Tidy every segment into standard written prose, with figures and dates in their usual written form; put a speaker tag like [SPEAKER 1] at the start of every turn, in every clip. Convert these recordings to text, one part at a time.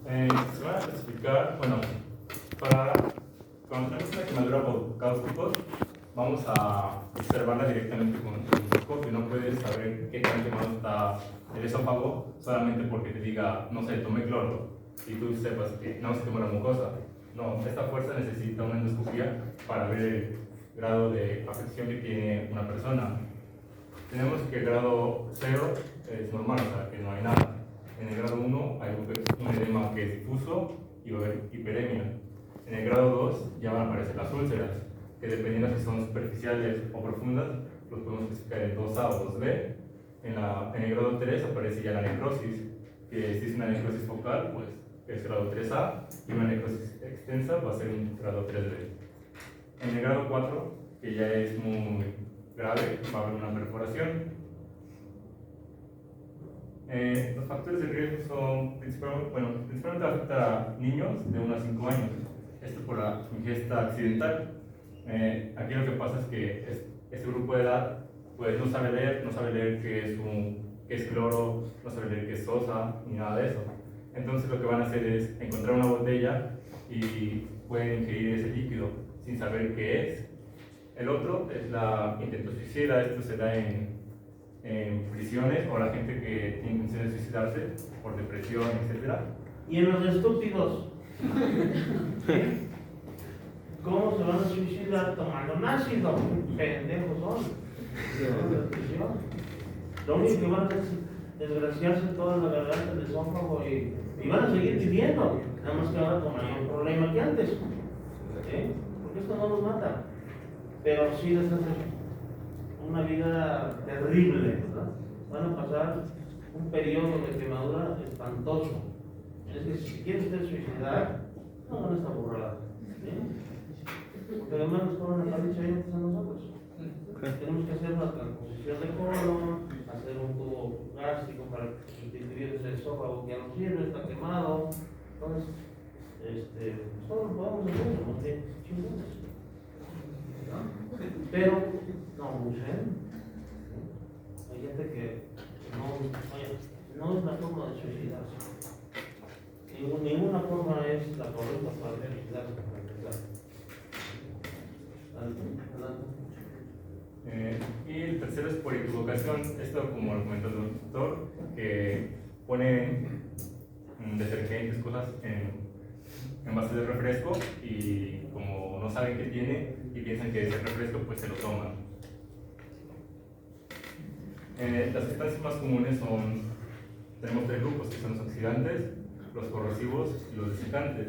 [SPEAKER 1] Se van a clasificar, bueno, para cuando tenemos una quemadura por cáusticos, vamos a observarla directamente con el microscopio. No puedes saber qué tan quemado está el esófago solamente porque te diga, no sé, tomé cloro y tú sepas que no se quemó la mucosa. No, esta fuerza necesita una endoscopia para ver el grado de afección que tiene una persona. Tenemos que el grado 0 es normal, o sea, que no hay nada. En el grado 1 hay un edema que es difuso y va a haber hiperemia. En el grado 2 ya van a aparecer las úlceras, que dependiendo si son superficiales o profundas, los podemos clasificar en 2A o 2B. En el grado 3 aparece ya la necrosis, que si es una necrosis focal, pues es grado 3A, y una necrosis extensa va a ser un grado 3B. En el grado 4, que ya es muy grave, va a haber una perforación. Los factores de riesgo son principalmente afecta a niños de 1 a 5 años. Esto por la ingesta accidental. Aquí lo que pasa es que este grupo de edad pues, no sabe leer qué es cloro, no sabe leer qué es sosa, ni nada de eso. Entonces lo que van a hacer es encontrar una botella y pueden ingerir ese líquido sin saber qué es. El otro es la intento suicida. Esto se da en prisiones o la gente que tiene intención de suicidarse por depresión, etc.
[SPEAKER 2] ¿Y en los estúpidos? ¿Qué? ¿Cómo se van a suicidar tomando un ácido? Pendejos son. Lo único que van a hacer es desgraciarse toda la garganta del esófago y van a seguir viviendo. Nada más que ahora con mayor problema que antes. Porque esto no los mata. Pero sí les hace una vida terrible, ¿verdad? Van a pasar un periodo de quemadura espantoso. Es que si quieren ustedes suicidar, no hagan esta burrada. Porque además nos cobran la dicha antes a nosotros. Tenemos que hacer una transposición de colon, hacer un tubo gástrico para sustituir ese esófago que ya no sirve, está quemado. Entonces, todo lo podemos hacer, porque chingones. Pero no abusen. Hay gente que no es la forma de suicidarse. Ninguna forma es la correcta para suicidarse.
[SPEAKER 1] Y el tercero es por equivocación. Esto, como lo comentó el doctor, que ponen detergentes, cosas en base de refresco y como no saben qué tiene y piensan que es el refresco, pues se lo toman. Las sustancias más comunes tenemos 3 grupos, que son los oxidantes, los corrosivos y los desecantes.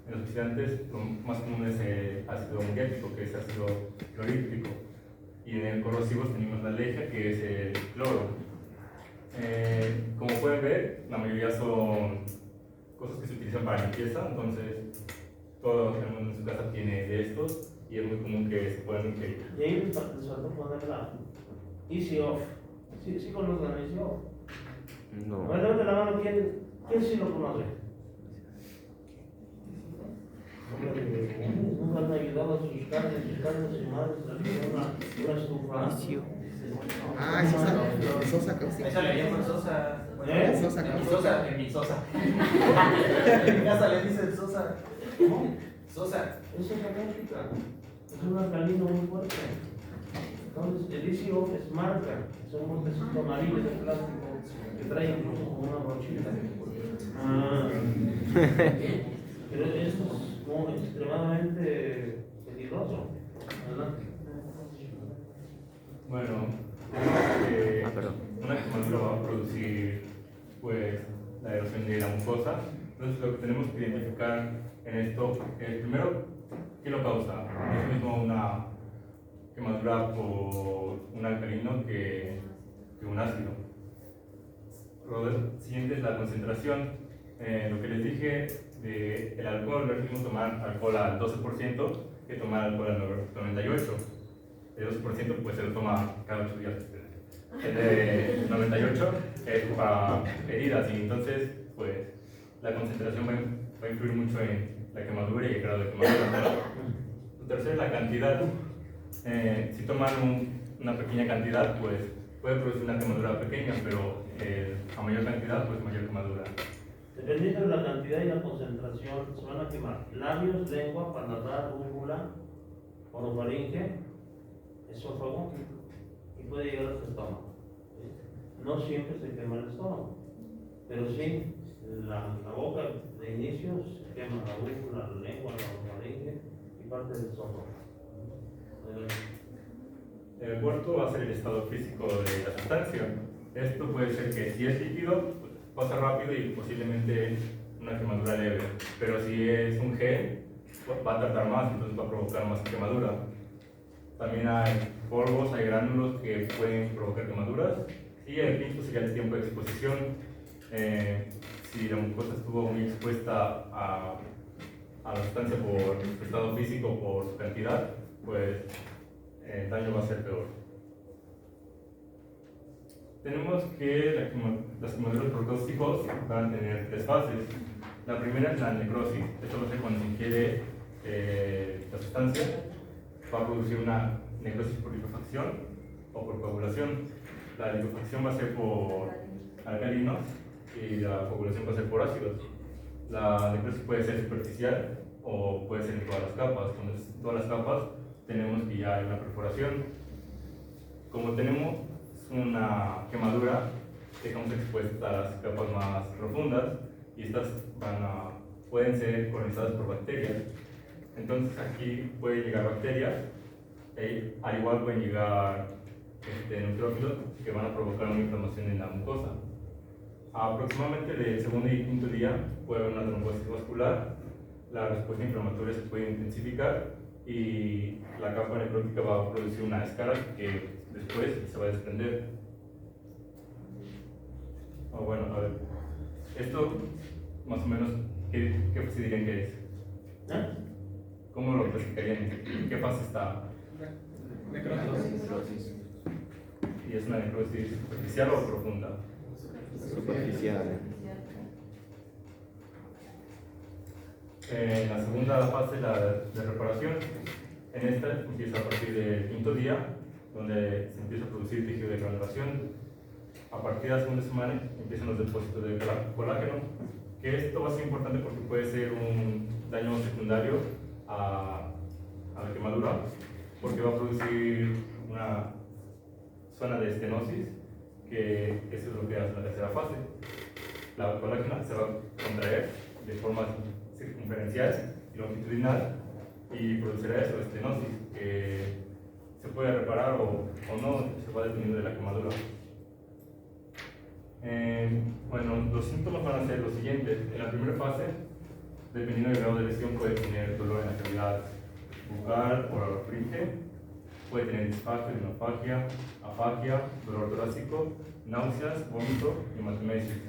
[SPEAKER 1] En los oxidantes lo más común es el ácido muriático, que es ácido clorhídrico, y en el corrosivos tenemos la leja, que es el cloro. Como pueden ver, la mayoría son cosas que se utilizan para limpieza, entonces todo el mundo en su casa tiene de estos y es muy común que se puedan ingerir.
[SPEAKER 2] Y ahí les faltó poner la Easy Off. ¿Sí conocen la Easy Off?
[SPEAKER 3] No.
[SPEAKER 2] A ver, levante la mano, ¿quién sí lo conoce? Nunca han ayudado a sus carnes y madres a hacer una estufa.
[SPEAKER 4] Ah, Sosa Caustica.
[SPEAKER 5] Esa le llaman Sosa.
[SPEAKER 4] Sosa
[SPEAKER 5] En mi
[SPEAKER 4] Caustica.
[SPEAKER 5] Sosa, en mi Sosa. En mi casa le dicen Sosa.
[SPEAKER 2] ¿Cómo?
[SPEAKER 5] Sosa.
[SPEAKER 2] Eso es la cáustica. Es un alcalino muy fuerte. Entonces, el Easy Off es marca. Son botecitos amarillos de plástico que traen incluso como una brochita. Pero esto es como extremadamente peligroso, ¿verdad?
[SPEAKER 1] Bueno, una quemadura va a producir pues, la erosión de la mucosa. Entonces lo que tenemos que identificar en esto es primero qué lo causa. No es lo mismo una quemadura por un alcalino que un ácido. Lo siguiente es la concentración. Lo que les dije del alcohol, no es lo mismo tomar alcohol al 12% que tomar alcohol al 98%. El 12% pues se lo toma cada 8 días. El de 98 es para heridas y entonces pues la concentración va a influir mucho en la quemadura y el grado de quemadura. Lo tercero es la cantidad. Si toman una pequeña cantidad pues puede producir una quemadura pequeña, pero a mayor cantidad pues mayor quemadura.
[SPEAKER 2] Dependiendo de la cantidad y la concentración, se van a quemar labios, lengua, paladar, úvula, orofaringe, esófago y puede llegar hasta el estómago. ¿Sí? No siempre se quema el estómago, pero sí la boca de inicio se quema la úvula, la lengua, la orofaringe y parte del estómago.
[SPEAKER 1] El cuarto va a ser el estado físico de la sustancia. Esto puede ser que si es líquido, pues, pasa rápido y posiblemente una quemadura leve. Pero si es un gel, pues, va a tardar más, entonces va a provocar más quemadura. También hay polvos, hay gránulos que pueden provocar quemaduras. Y el quinto sería el tiempo de exposición. Si la mucosa estuvo muy expuesta a la sustancia por su estado físico o por su cantidad, pues el daño va a ser peor. Tenemos que las quemaduras por tóxicos van a tener tres fases. La primera es la necrosis. Esto va a ser cuando se ingiere la sustancia, va a producir una necrosis por liquefacción o por coagulación. La liquefacción va a ser por alcalinos y la coagulación va a ser por ácidos. La necrosis puede ser superficial o puede ser en todas las capas. Cuando es en todas las capas, tenemos que ya hay una perforación. Como tenemos una quemadura, dejamos expuestas a las capas más profundas y estas pueden ser colonizadas por bacterias. Entonces aquí pueden llegar bacterias, al igual pueden llegar neutrófilos que van a provocar una inflamación en la mucosa. Aproximadamente del segundo y quinto día puede haber una trombosis vascular, la respuesta inflamatoria se puede intensificar y la capa necrótica va a producir una escara que después se va a desprender. Bueno, a ver, esto más o menos, ¿qué fase dirían que es? ¿Cómo lo clasificarían? ¿En qué fase está?
[SPEAKER 4] Necrosis.
[SPEAKER 1] ¿Y es una necrosis superficial o profunda?
[SPEAKER 4] Superficial.
[SPEAKER 1] En la segunda fase, la de reparación, en esta empieza a partir del quinto día, donde se empieza a producir tejido de granulación. A partir de la segunda semana empiezan los depósitos de colágeno, que esto va a ser importante porque puede ser un daño secundario a la quemadura, porque va a producir una zona de estenosis, que eso es lo que hace la tercera fase. La colágena se va a contraer de forma circunferencial y longitudinal y producirá eso, estenosis, que se puede reparar o no, se va dependiendo de la quemadura. Bueno, los síntomas van a ser los siguientes. En la primera fase, dependiendo del grado de lesión, puede tener dolor en la cavidad bucal o orofaringe, puede tener disfagia, hemorragia, afagia, dolor torácico, náuseas, vómito y hematemesis.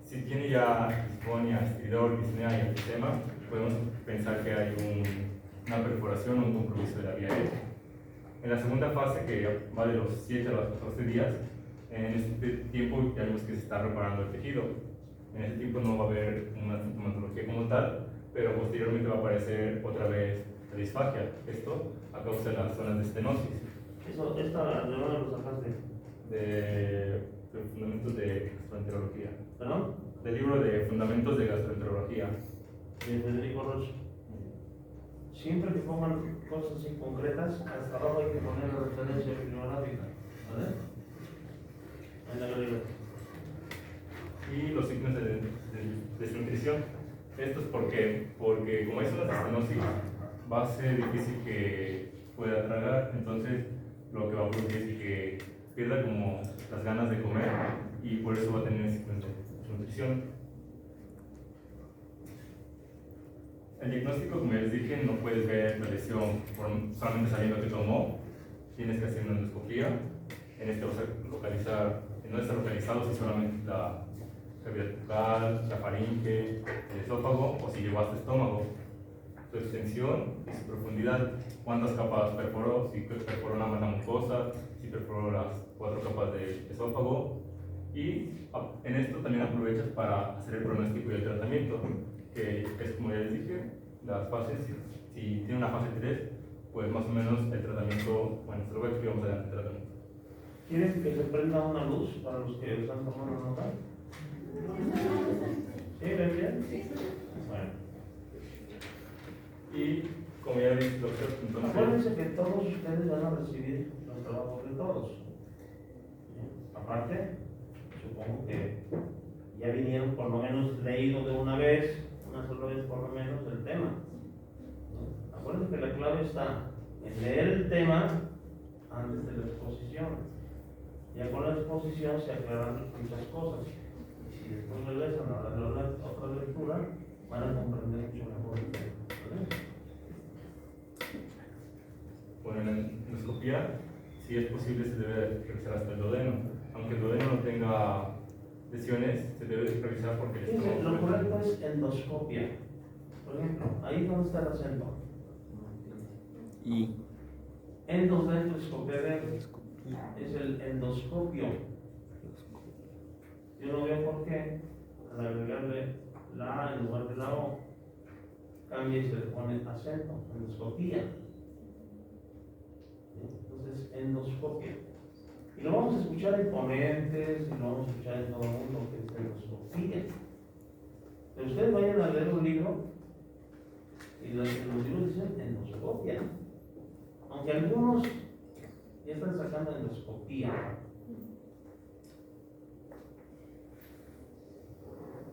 [SPEAKER 1] Si tiene ya disfonia, estridor, disnea y enfisema, podemos pensar que hay una perforación o un compromiso de la vía aérea. En la segunda fase, que va de los 7 a los 14 días, en este tiempo ya vemos que se está reparando el tejido. En este tiempo no va a haber una sintomatología como tal, pero posteriormente va a aparecer otra vez la disfagia. Esto a causa de las zonas de estenosis.
[SPEAKER 2] Esta, ¿de dónde lo sacaste?
[SPEAKER 1] De Fundamentos de Gastroenterología.
[SPEAKER 2] ¿Perdón?
[SPEAKER 1] Del libro de Fundamentos de Gastroenterología.
[SPEAKER 2] De Federico Roche. Siempre que pongan cosas así concretas, hasta abajo hay que poner la referencia bibliográfica. ¿Vale? En la galería.
[SPEAKER 1] Y los signos de desnutrición. Esto es porque como hay zonas de estenosis, va a ser difícil que pueda tragar, entonces lo que va a producir es que pierda como las ganas de comer y por eso va a tener signos de desnutrición. El diagnóstico, como les dije, no puedes ver la lesión solamente sabiendo que tomó, tienes que hacer una endoscopía. En este vas a localizar, no está localizado si solamente la cavidad bucal, la faringe, el esófago o si llegó hasta el estómago. Su extensión y su profundidad, cuántas capas perforó, si perforó nada más la mucosa, si perforó las 4 capas del esófago. Y en esto también aprovechas para hacer el pronóstico y el tratamiento, que es como ya les dije, las fases, si tiene una fase 3, pues más o menos el tratamiento, bueno, se lo voy a explicar más adelante el tratamiento.
[SPEAKER 2] ¿Quieren que se prenda una luz para los que están tomando nota? Sí,
[SPEAKER 1] Y como ya dice el doctor, entonces,
[SPEAKER 2] Acuérdense que todos ustedes van a recibir los trabajos de todos. Aparte, supongo que ya vinieron por lo menos leído de una sola vez por lo menos el tema. Acuérdense que la clave está en leer el tema antes de la exposición. Ya con la exposición se aclaran muchas cosas. Y si después regresan a la otra lectura, van a comprender mucho mejor el tema. ¿Vale?
[SPEAKER 1] bueno, en la endoscopía, si es posible, se debe revisar hasta el duodeno. Aunque el duodeno no tenga lesiones, se debe revisar porque el
[SPEAKER 2] Fíjense,
[SPEAKER 1] estómago
[SPEAKER 2] lo correcto es endoscopia. Por ejemplo, ahí donde está el acento.
[SPEAKER 4] Y
[SPEAKER 2] Endoscopia es el endoscopio. Yo no veo por qué al agregarle la A en lugar de la O cambia y se le pone acento, endoscopía. Entonces, endoscopia. Y lo vamos a escuchar en ponentes, y lo vamos a escuchar en todo el mundo, que es endoscopía. Pero ustedes vayan a leer un libro, y los libros dicen endoscopia. Aunque algunos ya están sacando endoscopía.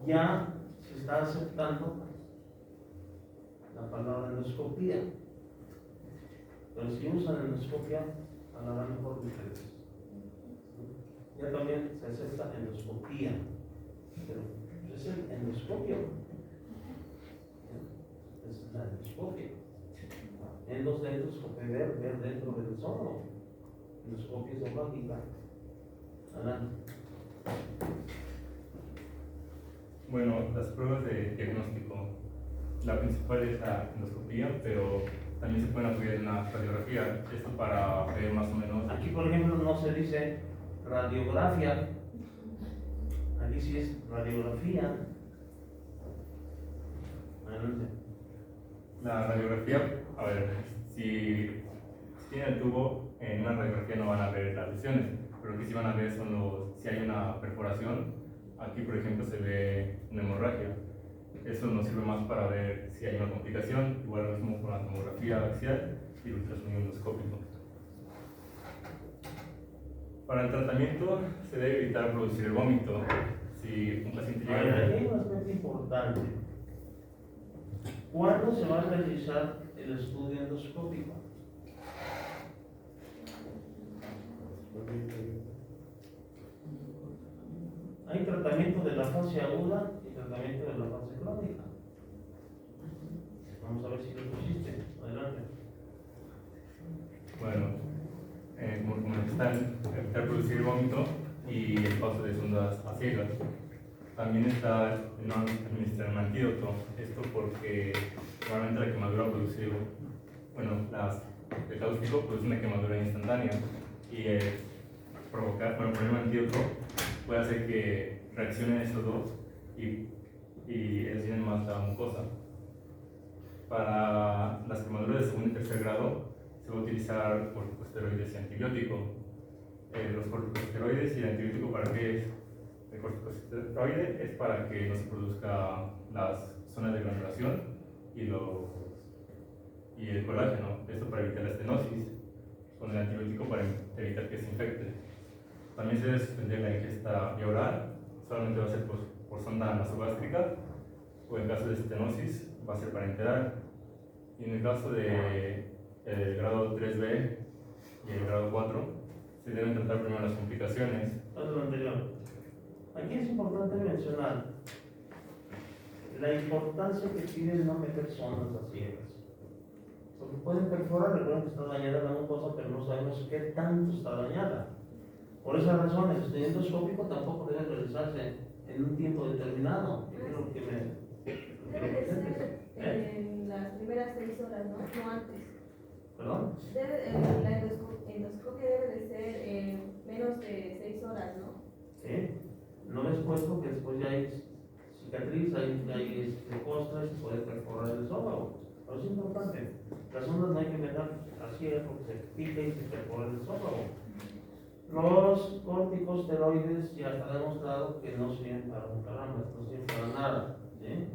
[SPEAKER 2] Ya se está aceptando la palabra endoscopía. Pero si usan endoscopia, hablarán mejor de ustedes. Ya también se acepta endoscopía, pero es el endoscopio. Es la endoscopia. Endos de endoscopia, ver dentro del esófago. Endoscopia esofágica. Adelante.
[SPEAKER 1] Bueno, las pruebas de diagnóstico, la principal es la endoscopía, pero también se pueden apoyar en una radiografía, esto para ver más o menos.
[SPEAKER 2] Aquí, por ejemplo, no se dice radiografía, aquí sí es radiografía. Adelante.
[SPEAKER 1] La radiografía, a ver, si tiene el tubo, en una radiografía no van a ver las lesiones, pero lo que sí van a ver son si hay una perforación. Aquí, por ejemplo, se ve una hemorragia. Eso nos sirve más para ver si hay una complicación, igual lo mismo con la tomografía axial y el ultrasonido endoscópico. Para el tratamiento se debe evitar producir el vómito. Si un paciente
[SPEAKER 2] A ver, aquí hay
[SPEAKER 1] llega
[SPEAKER 2] un aspecto importante. ¿Cuándo se va a realizar el estudio endoscópico? Hay tratamiento de la fase aguda y tratamiento de la fase crónica. Vamos a ver si lo pusiste. Adelante.
[SPEAKER 1] bueno, como están, evitar producir vómito y el paso de sondas a ciegas. También está no administrar un antídoto, esto porque normalmente la quemadura produce, el cáustico produce una quemadura instantánea y poner un antídoto puede hacer que reaccionen estos dos y eliminen más la mucosa. Para las quemaduras de segundo y tercer grado se va a utilizar corticosteroides y antibiótico. Los corticosteroides y el antibiótico, ¿para qué es? El corticosteroide es para que no se produzca las zonas de granulación y el colágeno, esto para evitar la estenosis, con el antibiótico para evitar que se infecte. También se debe suspender la ingesta vía oral, solamente va a ser por sonda nasogástrica, o en caso de estenosis va a ser parenteral. Y en el caso de el grado 3B y el grado 4, se deben tratar primero las complicaciones.
[SPEAKER 2] Entonces, lo anterior. Aquí es importante mencionar la importancia que tiene no meter sondas a ciegas. Porque pueden perforar, recuerden que está dañada la mucosa, pero no sabemos qué tanto está dañada. Por esa razón, el estudio endoscópico tampoco debe realizarse en un tiempo determinado. Yo creo que
[SPEAKER 3] Debe de ser en las primeras 6 horas, ¿no? No antes.
[SPEAKER 2] ¿Perdón?
[SPEAKER 3] La endoscopia debe de ser en menos de 6 horas, ¿no?
[SPEAKER 2] ¿Sí? No después, porque después ya hay cicatriz, hay costra y se puede perforar el esófago. Pero es importante. Las ondas no hay que meter así, porque se pica y se perfora el esófago. Los corticosteroides ya está demostrado que no sirven para un caramba, no sirven para nada. ¿Sí?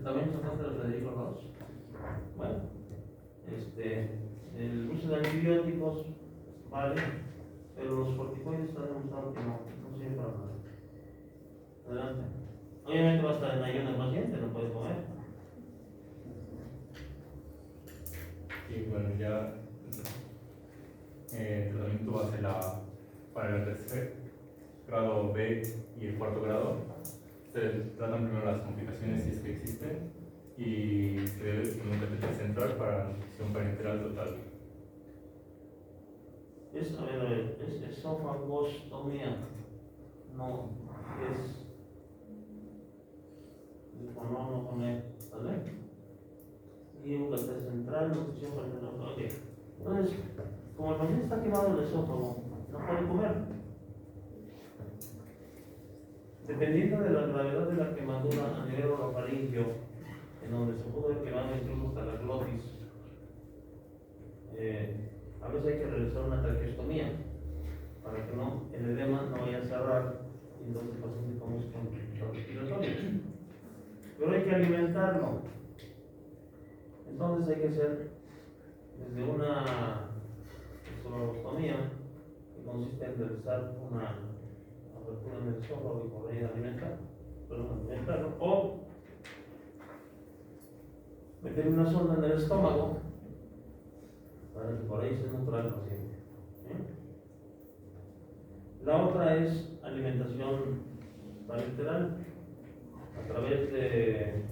[SPEAKER 2] También sacaste el Federico Ross. Bueno, el uso de antibióticos, vale, pero los corticoides están demostrado que no sirven para nada. Adelante. Obviamente va a estar en ayuno el paciente, no puede comer.
[SPEAKER 1] Y bueno, ya el tratamiento va a ser para el tercer grado B y el cuarto grado. Se tratan primero las complicaciones si es que existen y se debe poner un catéter central para nutrición parenteral total.
[SPEAKER 2] Es esofagostomía, no es no comer, ¿vale? Y un catéter central, nutrición parenteral, ok. Entonces, como el paciente está quemado el esófago, no puede comer. Dependiendo de la gravedad de la quemadura a nivel orofaringio, en donde se pudo haber quemado incluso hasta la glotis, a veces hay que realizar una traqueostomía para que no, el edema no vaya a cerrar y entonces el paciente conduzca un respiratorio. Pero hay que alimentarlo. Entonces hay que hacer desde una esofagostomía que consiste en realizar una apertura en el esófago y por ahí alimentarlo, o meter una sonda en el estómago para que por ahí se nutra el paciente. La otra es alimentación parenteral a través de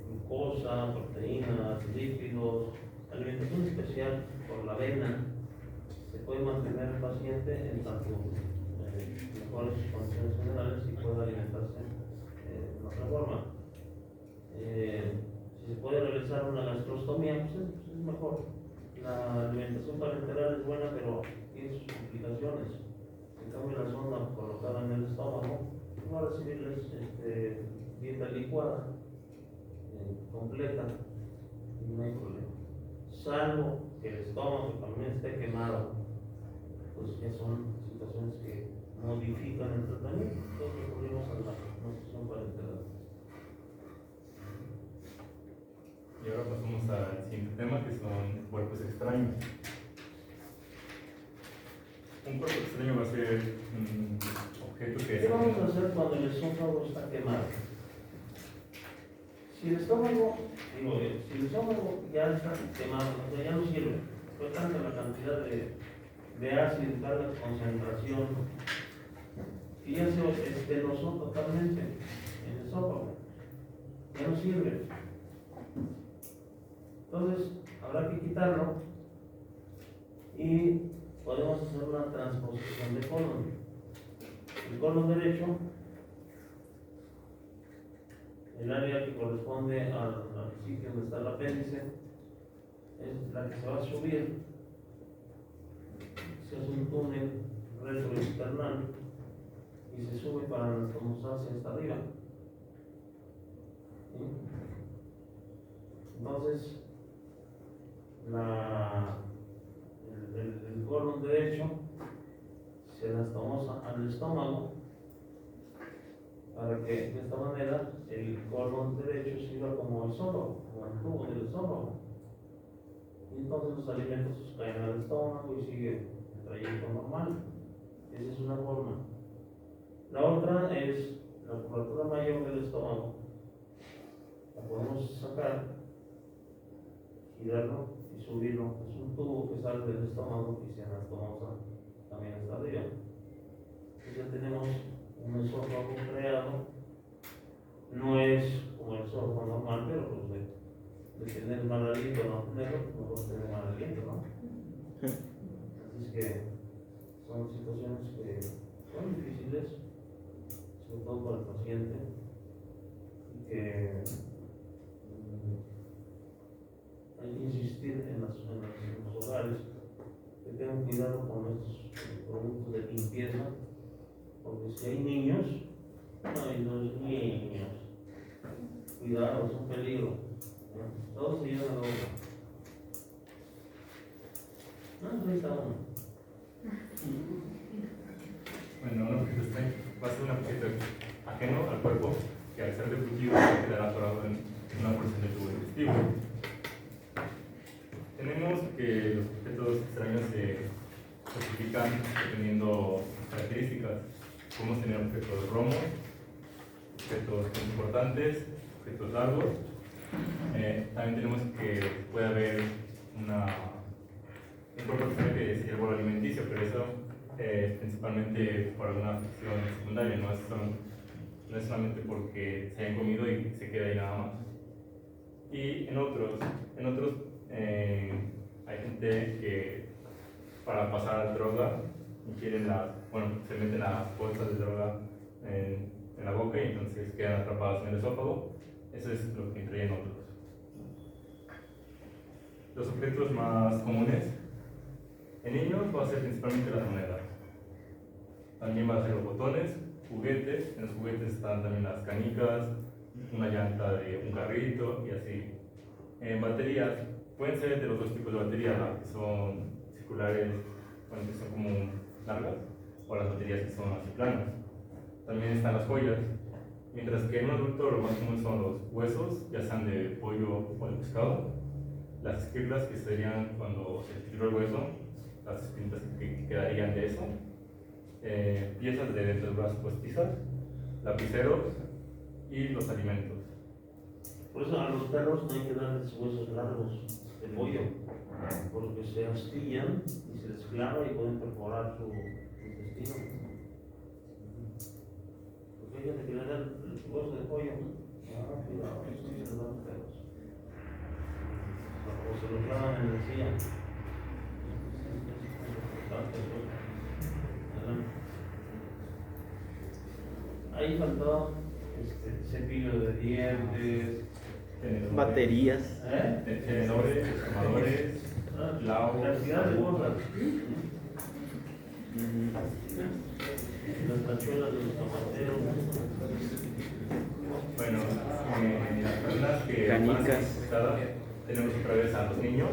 [SPEAKER 2] glucosa, proteínas, lípidos, alimentación especial por la vena. Se puede mantener el paciente en tanto mejores condiciones generales y puede alimentarse de otra forma. Si se puede realizar una gastrostomía, pues es mejor. La alimentación parenteral es buena, pero tiene sus complicaciones. En cambio, la sonda colocada en el estómago va a recibirles dieta licuada completa y no hay problema. Salvo que el estómago también esté quemado, pues ya son situaciones que modifican el tratamiento. Entonces recurrimos a la nutrición parenteral.
[SPEAKER 1] Y ahora pasamos al siguiente tema, que son cuerpos extraños. Un cuerpo extraño va a ser un objeto que
[SPEAKER 2] ¿Qué vamos a hacer cuando el esófago está quemado? Si el estómago ya está quemado, o sea, ya no sirve, fue tanta la cantidad de ácido, tanta concentración, que ya se estenosó totalmente el esófago, ya no sirve. Entonces, habrá que quitarlo y podemos hacer una transposición de colon. El colon derecho, el área que corresponde al sitio donde está el apéndice, es la que se va a subir. Se hace un túnel retroesternal y se sube para anastomosarse hasta arriba. ¿Sí? Entonces, el colon derecho se anastomosa al estómago para que de esta manera el colon derecho sirva como el esófago, como el tubo del estómago. Y entonces los alimentos caen al estómago y sigue el trayecto normal. Esa es una forma. La otra es la curvatura mayor del estómago. La podemos sacar, girarlo y subirlo. Es un tubo que sale del estómago y se anastomosa también hasta arriba. Entonces ya tenemos un esófago creado. No es como el esófago normal, pero pues de tener mal aliento, no tenerlo, mejor tener mal aliento, ¿no? Así es que son situaciones que son difíciles, sobre todo para el paciente, y que hay que insistir en los hogares que tengan cuidado con estos productos de limpieza, porque si hay niños, hay los niños, cuidado, es un peligro. Todos se llevan a la boca. No, ahí está uno.
[SPEAKER 1] Bueno, un objeto extraño va a ser un objeto ajeno al cuerpo que al ser deglutido se quedará atorado en una porción del tubo digestivo. Podemos tener objetos romos, objetos importantes, objetos largos. También tenemos que puede haber un cuerpo que sería el bolo alimenticio, pero eso principalmente por alguna afección secundaria, no es solamente porque se hayan comido y se queda ahí nada más. Y en otros hay gente que para pasar droga ingieren se meten las bolsas de droga en la boca y entonces quedan atrapadas en el esófago. Eso es lo que entraría en otros. Los objetos más comunes en niños va a ser principalmente las monedas. También va a ser los botones, juguetes. En los juguetes están también las canicas, una llanta de un carrito y así. Baterías pueden ser de los dos tipos de baterías, que son circulares, que son como largas, o las baterías que son así planas. También están las joyas, mientras que en un adulto lo más común son los huesos, ya sean de pollo o de pescado, las esquirlas, que serían cuando se estiró el hueso, las espintas que quedarían de eso, piezas de dentaduras postizas, lapiceros y los alimentos.
[SPEAKER 2] Por eso a los perros no hay que darles huesos largos de pollo, porque se astillan y se les clava y pueden perforar su intestino. Porque hay gente que le da el hueso de pollo. Cuidado, eso no se lo dan a los perros. O se lo clavan en la encía. Ahí faltó cepillo de dientes,
[SPEAKER 4] Baterías.
[SPEAKER 1] Tenedores, amadores, clavos,
[SPEAKER 2] cantidad de cosas. Las tachuelas de los tomateros.
[SPEAKER 1] Bueno, las personas que
[SPEAKER 4] Canicas.
[SPEAKER 1] van a ser hospitalizadas, tenemos otra vez a los niños,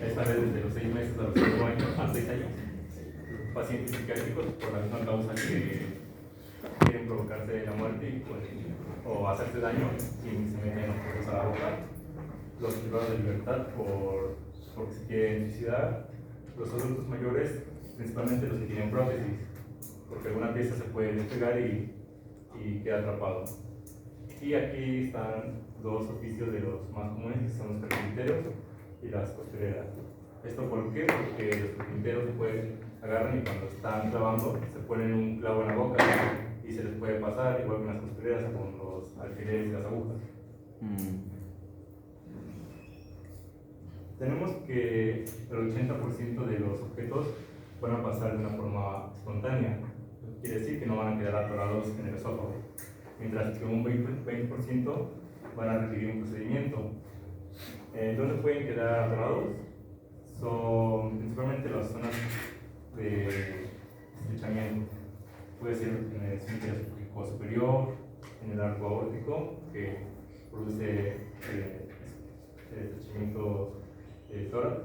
[SPEAKER 1] esta vez desde los 6 meses a los 5 años, a 6 años, pacientes psiquiátricos por la misma causa que quieren provocarse la muerte y, o hacerse daño si se meten objetos a la boca, los privados de libertad porque se quieren suicidar, los adultos mayores, principalmente los que tienen prótesis, porque alguna pieza se puede despegar y queda atrapado. Y aquí están dos oficios de los más comunes, que son los carpinteros y las costureras. ¿Esto por qué? Porque los carpinteros agarran y cuando están clavando se ponen un clavo en la boca y se les puede pasar, igual que las costureras con los alfileres y las agujas. Tenemos que el 80% de los objetos van a pasar de una forma espontánea. Quiere decir que no van a quedar atorados en el esófago, mientras que un 20% van a requerir un procedimiento. ¿Dónde pueden quedar atorados? Son principalmente las zonas de estrechamiento. Puede ser en el esfínter superior, en el arco aórtico, que produce el estrechamiento del tórax,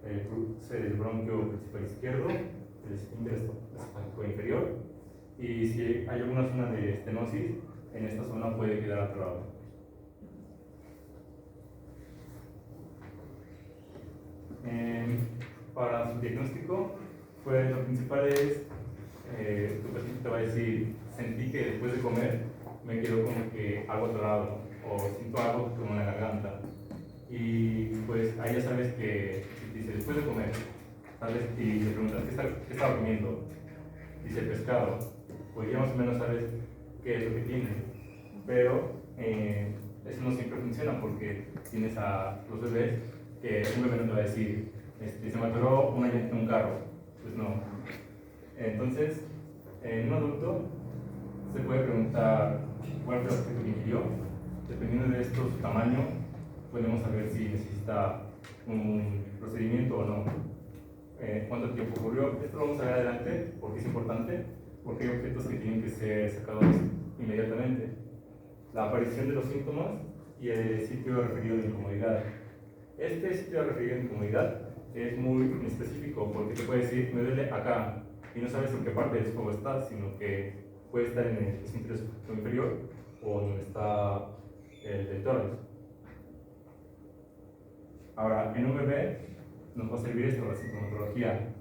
[SPEAKER 1] el cruce del bronquio principal izquierdo, el esfínter esofágico inferior, y si hay alguna zona de estenosis, en esta zona puede quedar atorado. Para su diagnóstico, pues lo principal es, tu paciente te va a decir, sentí que después de comer me quedó como que algo atorado o siento algo como en la garganta. Y pues ahí ya sabes que, dice, después de comer, ¿sabes? Y le preguntas, ¿qué estaba comiendo? Dice, pescado. Pues ya más o menos sabes qué es lo que tiene. Pero eso no siempre funciona porque tienes a los bebés que un bebé no te va a decir, se me atoró una llanta en un carro. Pues no. Entonces, en un adulto se puede preguntar cuál fue el objeto que ingirió. Dependiendo de esto, su tamaño, podemos saber si necesita un procedimiento o no. ¿Cuánto tiempo ocurrió? Esto lo vamos a ver adelante porque es importante, porque hay objetos que tienen que ser sacados inmediatamente. La aparición de los síntomas y el sitio referido de incomodidad. Este sitio referido de incomodidad es muy específico porque te puede decir, me duele acá, y no sabes en qué parte del estómago está, sino que puede estar en el esfínter inferior o donde está el tórax. Ahora, en un bebé nos va a servir esto, la sintomatología.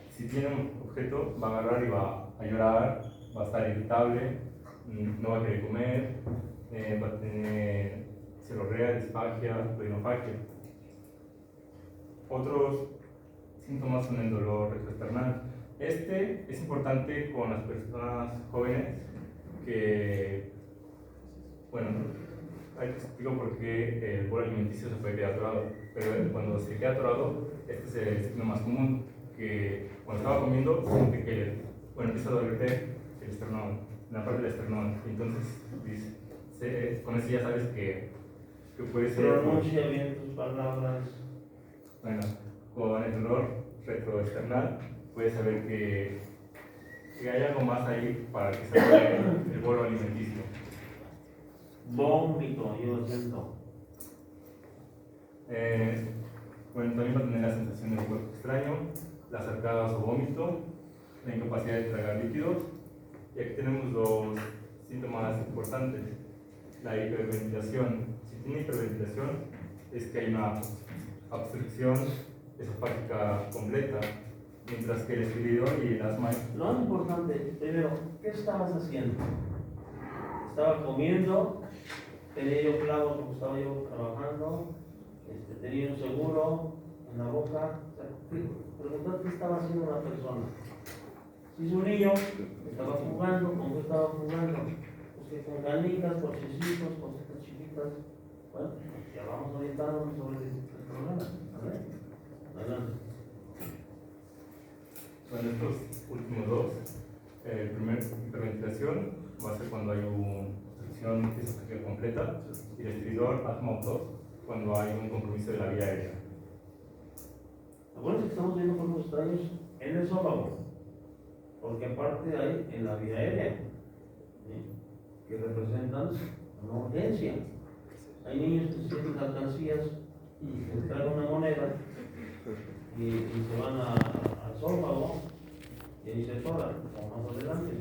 [SPEAKER 1] Si tiene un objeto, va a agarrar y va a llorar, va a estar irritable, no va a querer comer, va a tener celorrea, disfagia, plurinofagia. Otros síntomas son el dolor retroesternal. Este es importante con las personas jóvenes que, bueno, hay que explicar por qué el bolo alimenticio se puede quedar atorado, pero cuando se queda atorado, este es el signo más común, que cuando estaba comiendo siente que, bueno, empieza a dolerte el esternón, la parte del esternón, entonces con eso ya sabes que puede ser.
[SPEAKER 2] Pronuncia bien tus palabras.
[SPEAKER 1] Bueno, con el dolor retroesternal puedes saber que hay algo más ahí para que se acabe el bolo alimenticio.
[SPEAKER 2] Vómito, yo lo siento.
[SPEAKER 1] Bueno, también va a tener la sensación de cuerpo extraño, las arcadas o vómito, la incapacidad de tragar líquidos. Y aquí tenemos dos síntomas importantes. La hiperventilación. Si tiene hiperventilación, es que hay una obstrucción esofágica completa, mientras que el estridor y el asma.
[SPEAKER 2] Lo más importante, primero, ¿qué estabas haciendo? Estaba comiendo, tenía yo clavos porque estaba yo trabajando, tenía un seguro en la boca. O sea, preguntar qué estaba haciendo la persona. Si es un niño, estaba jugando, ¿con qué estaba jugando? Pues que con canicas, cochecitos, cositas chiquitas. Bueno, pues ya vamos orientándonos sobre el problema. A ver, adelante.
[SPEAKER 1] Bueno, estos últimos dos, el primer hiperventilación va a ser cuando hay una obstrucción esofágica completa, y el estridor, asma o tos, cuando hay un compromiso de la vía aérea.
[SPEAKER 2] Acuérdense que estamos viendo cuerpos extraños en el esófago, porque aparte hay en la vía aérea, ¿sí?, que representan una urgencia. Hay niños que sienten alcancías y se traen una moneda y se van al esófago y ahí se atoran, como más adelante.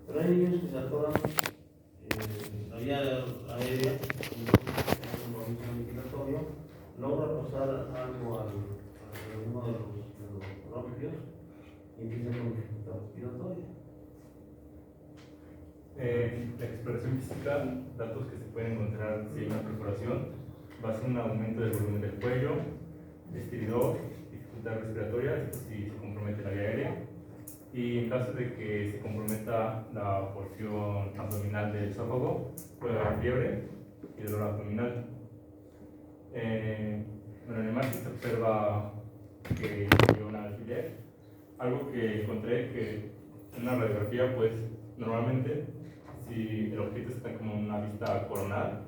[SPEAKER 2] Pero hay niños que se atoran la vía aérea, un compromiso ventilatorio, logra pasar algo a uno de los bronquios y empieza con dificultad respiratoria.
[SPEAKER 1] La exploración física, datos que se pueden encontrar si hay una perforación, va a ser un aumento del volumen del cuello, estridor, dificultad respiratoria, esto si se compromete la vía aérea, y en caso de que se comprometa la porción abdominal del esófago, puede haber fiebre y dolor abdominal. Bueno, en el imagen se observa que hay un alfiler, algo que encontré que en una radiografía, pues normalmente si el objeto está como en una vista coronal,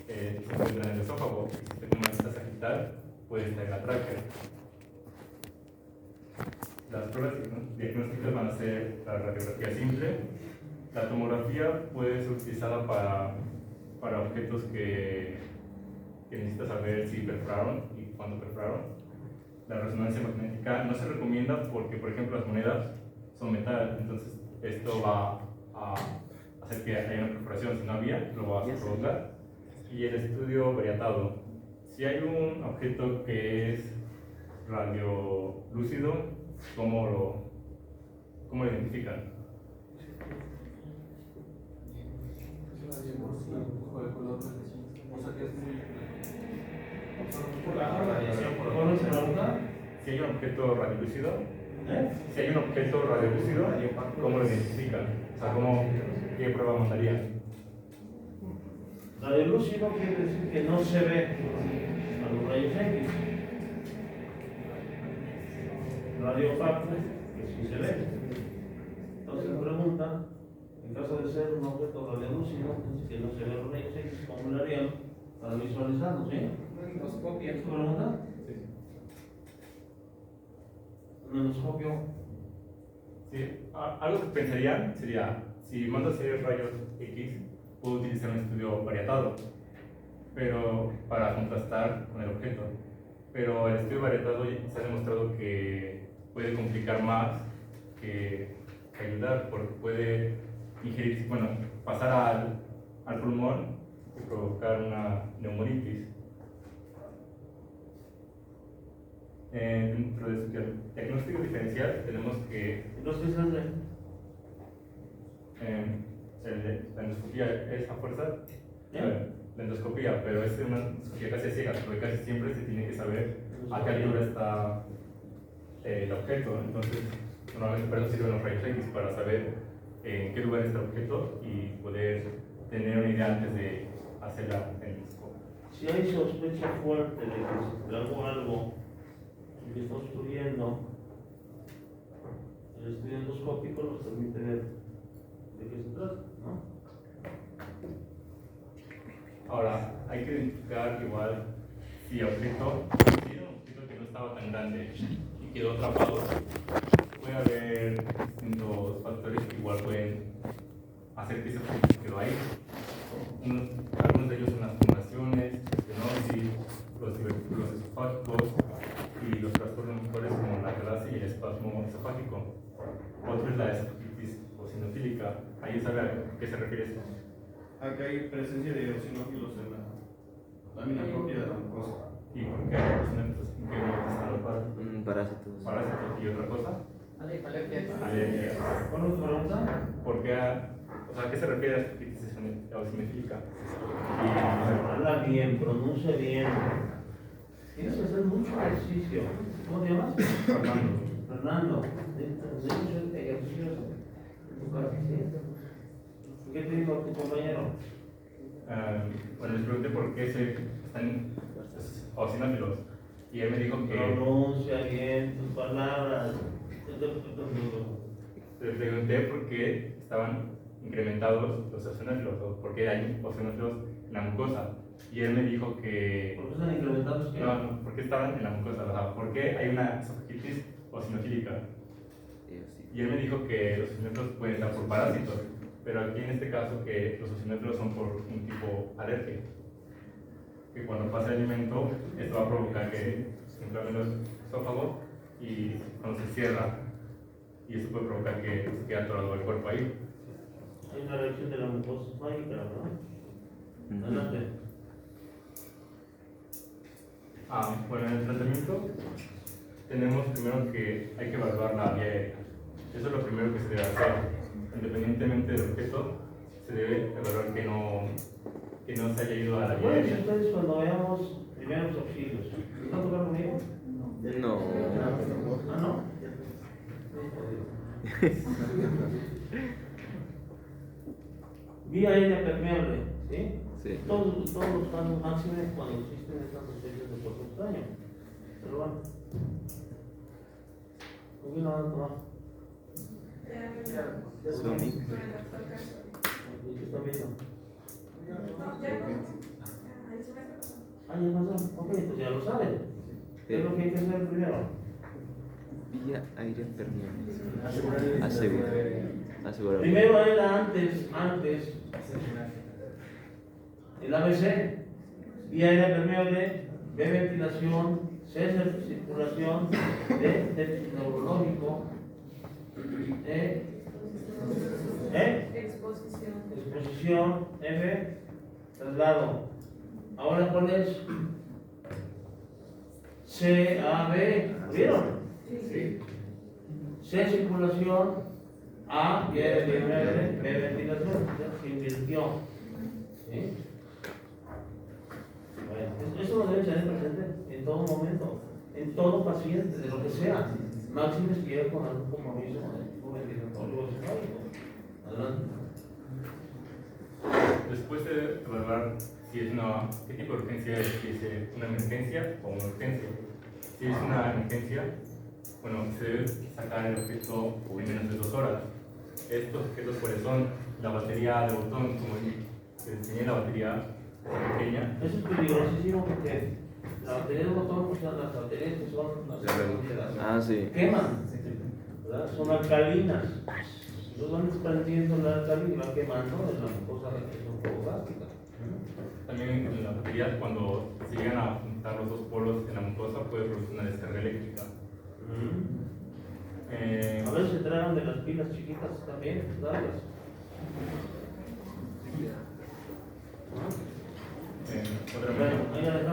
[SPEAKER 1] se encuentra en el esófago, y si está como una vista sagital, puede estar en la tráquea. Las pruebas diagnósticas van a ser la radiografía simple. La tomografía puede ser utilizada para objetos que necesita saber si perforaron y cuándo perforaron. La resonancia magnética no se recomienda porque, por ejemplo, las monedas son metal, entonces esto va a hacer que haya una perforación. Si no había, lo va a provocar. Y el estudio variatado. Si hay un objeto que es radiolúcido, ¿cómo lo identifican? Si hay un objeto radiolúcido, si hay un objeto radiolúcido, ¿cómo lo identifican? O sea, ¿qué prueba mandarían?
[SPEAKER 2] Radiolúcido quiere decir que no se ve a los rayos X. Radiopaco, que sí se ve. Entonces pregunta, en caso de ser un objeto radiolúcido, que no se ve a los rayos X, ¿cómo lo harían para visualizarlo? ¿Sí?
[SPEAKER 5] Endoscopia.
[SPEAKER 2] ¿Tu pregunta?
[SPEAKER 1] Sí.
[SPEAKER 2] Un endoscopio.
[SPEAKER 1] Sí, algo que pensarían sería, si mando a hacer rayos X, puedo utilizar un estudio variatado, pero para contrastar con el objeto. Pero el estudio variatado se ha demostrado que puede complicar más que ayudar, porque puede ingerir, bueno, pasar al pulmón y provocar una neumonitis. Dentro de su diagnóstico diferencial tenemos que
[SPEAKER 2] Entonces, ¿qué se hace?
[SPEAKER 1] La endoscopía es a fuerza,
[SPEAKER 2] ¿Eh?
[SPEAKER 1] la endoscopía, pero es una endoscopía casi ciega, porque casi siempre se tiene que saber a qué altura está el objeto. Entonces, normalmente para eso sirven los rayos X, para saber en qué lugar está el objeto y poder tener una idea antes de hacer la endoscopia.
[SPEAKER 2] Si hay sospecha fuerte de que se tragó algo y que está obstruyendo, el estudio endoscópico nos permite ver de qué se trata, ¿no?
[SPEAKER 1] Ahora, hay que identificar igual si el objeto, si era un objeto que no estaba tan grande y quedó atrapado, puede haber distintos factores que igual pueden hacer que ese objeto quedó ahí. Algunos de ellos son las tumoraciones, estenosis, los divertículos esofágicos y los trastornos motores como la galaxia y el espasmo esofágico. Otro es la esofagititis eosinofílica. ¿Ahí sabe a qué se refiere esto?
[SPEAKER 5] Acá hay presencia de eosinófilos en la lámina propia de la mucosa.
[SPEAKER 1] ¿Y por qué hay eosinófilos? ¿En qué momento están los parásitos?
[SPEAKER 4] Parásitos.
[SPEAKER 1] ¿Parásitos? ¿Y otra cosa?
[SPEAKER 6] Alergia.
[SPEAKER 1] Alergia.
[SPEAKER 2] ¿Cuál es tu pregunta?
[SPEAKER 1] ¿Por qué? O sea, ¿a qué se refiere a esofagititis eosinofílica?
[SPEAKER 2] Habla bien, pronuncia bien. Tienes que hacer mucho ejercicio. ¿Cómo te llamas?
[SPEAKER 1] Fernando.
[SPEAKER 2] Fernando. De muchos ejercicios en tu casa, ¿sí? ¿Qué te dijo tu compañero?
[SPEAKER 1] Bueno, les pregunté por qué están eosinófilos y él me dijo que...
[SPEAKER 2] Pronuncia bien tus palabras.
[SPEAKER 1] Le pregunté por qué estaban incrementados los eosinófilos o por qué hay eosinófilos en la mucosa. Y él me dijo que...
[SPEAKER 2] ¿Por qué están incrementados?
[SPEAKER 1] No, ¿por qué estaban en la mucosa? O sea, ¿por qué hay una esofagitis eosinofílica? Y él me dijo que los eosinófilos pueden estar por parásitos, pero aquí en este caso que los eosinófilos son por un tipo alergia. Que cuando pasa el alimento, esto va a provocar que se inflamen los esófagos y cuando se cierra, y eso puede provocar que se quede atorado el cuerpo ahí.
[SPEAKER 2] Hay una reacción de la mucosa esofágica, ¿no? Adelante.
[SPEAKER 1] Bueno, en el tratamiento tenemos primero que hay que evaluar la vía aérea. Eso es lo primero que se debe hacer. Independientemente del objeto, se debe evaluar que no se haya ido a la vía
[SPEAKER 2] Acuérdense
[SPEAKER 1] aérea.
[SPEAKER 2] ustedes cuando veamos primeros auxilios. ¿Están tocando conmigo?
[SPEAKER 4] No.
[SPEAKER 2] Ah, no. Vía aérea permeable, ¿sí?
[SPEAKER 4] Sí.
[SPEAKER 2] Todos los casos máximos cuando existen estas sospechas de cuerpo extraño. Pero bueno. ¿Con quién lo van a tomar?
[SPEAKER 4] Sony.
[SPEAKER 2] ¿Y qué está viendo? Ah, ya pasó. Ok, entonces ya lo saben. ¿Qué es lo que hay que hacer primero?
[SPEAKER 4] Vía aérea permeable. Asegurar.
[SPEAKER 2] Primero era antes, el ABC, vía aérea permeable, B ventilación, C circulación, D neurológico, exposición, F traslado. Ahora ¿cuál es? C, A, B, ¿vieron?
[SPEAKER 1] Sí.
[SPEAKER 2] C circulación, A, B ventilación, se invirtió. ¿Sí? Bueno, eso lo deben tener presente en todo momento, en todo paciente, de lo que sea. Máximo si llega con algún compromiso con el ventilatorio esofágico. Adelante.
[SPEAKER 1] Después de evaluar si es qué tipo de urgencia es, si es una emergencia o una urgencia. Si es una emergencia, bueno, se debe sacar el objeto en menos de 2 horas. Estos objetos cuáles son la batería de botón, como les enseñé, la batería pequeña.
[SPEAKER 2] Eso es peligrosísimo porque la batería de botón, pues las baterías que son las
[SPEAKER 4] Sí.
[SPEAKER 2] queman, ¿verdad? Son alcalinas. Entonces van desprendiendo la alcalina y van quemando en la mucosa gástrica.
[SPEAKER 1] También en las baterías, cuando se llegan a juntar los dos polos en la mucosa, puede producir una descarga eléctrica.
[SPEAKER 2] A veces se tragan de las pilas chiquitas también, darlas.
[SPEAKER 1] Otra
[SPEAKER 2] Bueno,
[SPEAKER 1] cosa.
[SPEAKER 2] ahí la dejamos.